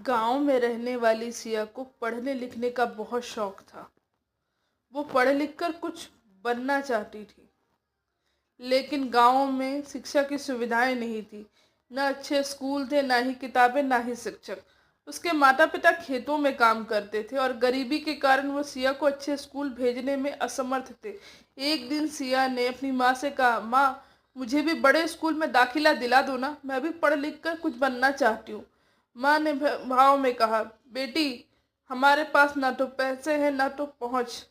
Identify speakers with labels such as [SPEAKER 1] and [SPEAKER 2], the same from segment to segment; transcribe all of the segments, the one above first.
[SPEAKER 1] गांव में रहने वाली सिया को पढ़ने लिखने का बहुत शौक था। वो पढ़ लिख कर कुछ बनना चाहती थी, लेकिन गांव में शिक्षा की सुविधाएं नहीं थी। न अच्छे स्कूल थे, ना ही किताबें, ना ही शिक्षक। उसके माता पिता खेतों में काम करते थे और गरीबी के कारण वो सिया को अच्छे स्कूल भेजने में असमर्थ थे। एक दिन सिया ने अपनी माँ से कहा, माँ, मुझे भी बड़े स्कूल में दाखिला दिला दो ना, मैं भी पढ़ लिख कर कुछ बनना चाहती हूँ। माँ ने भाव में कहा, बेटी, हमारे पास ना तो पैसे हैं ना तो पहुँच।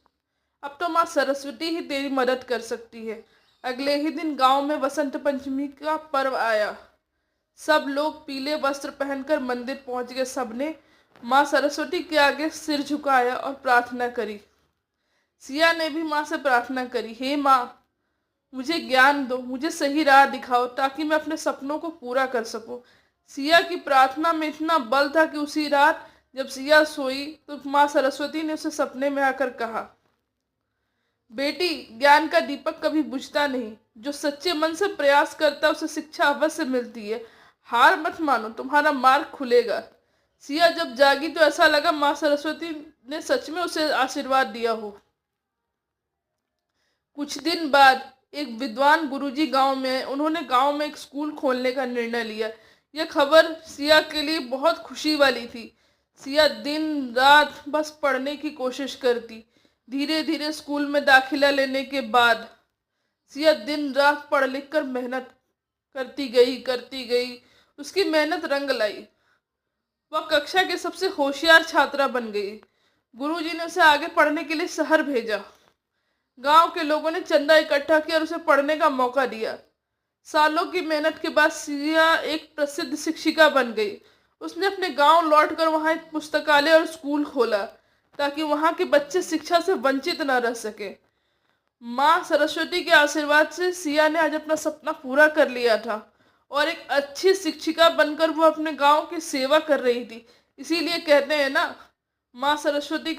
[SPEAKER 1] अब तो माँ सरस्वती ही तेरी मदद कर सकती है। अगले ही दिन गांव में वसंत पंचमी का पर्व आया। सब लोग पीले वस्त्र पहनकर मंदिर पहुंच गए। सबने माँ सरस्वती के आगे सिर झुकाया और प्रार्थना करी। सिया ने भी माँ से प्रार्थना करी, हे माँ, मुझे ज्ञान दो, मुझे सही राह दिखाओ ताकि मैं अपने सपनों को पूरा कर सकूं। सिया की प्रार्थना में इतना बल था कि उसी रात जब सिया सोई तो माँ सरस्वती ने उसे सपने में आकर कहा, बेटी, ज्ञान का दीपक कभी बुझता नहीं। जो सच्चे मन से प्रयास करता है उसे शिक्षा अवश्य मिलती है। हार मत मानो, तुम्हारा मार्ग खुलेगा। सिया जब जागी तो ऐसा लगा माँ सरस्वती ने सच में उसे आशीर्वाद दिया हो। कुछ दिन बाद एक विद्वान गुरुजी गांव में आए। उन्होंने गांव में एक स्कूल खोलने का निर्णय लिया। यह खबर सिया के लिए बहुत खुशी वाली थी। सिया दिन रात बस पढ़ने की कोशिश करती। धीरे धीरे स्कूल में दाखिला लेने के बाद सिया दिन रात पढ़ लिख कर मेहनत करती गई। उसकी मेहनत रंग लाई। वह कक्षा के सबसे होशियार छात्रा बन गई। गुरुजी ने उसे आगे पढ़ने के लिए शहर भेजा। गांव के लोगों ने चंदा इकट्ठा किया और उसे पढ़ने का मौका दिया। सालों की मेहनत के बाद सिया एक प्रसिद्ध शिक्षिका बन गई। उसने अपने गांव लौटकर वहां एक पुस्तकालय और स्कूल खोला ताकि वहां के बच्चे शिक्षा से वंचित न रह सके। माँ सरस्वती के आशीर्वाद से सिया ने आज अपना सपना पूरा कर लिया था और एक अच्छी शिक्षिका बनकर वो अपने गांव की सेवा कर रही थी। इसीलिए कहते हैं ना, माँ सरस्वती का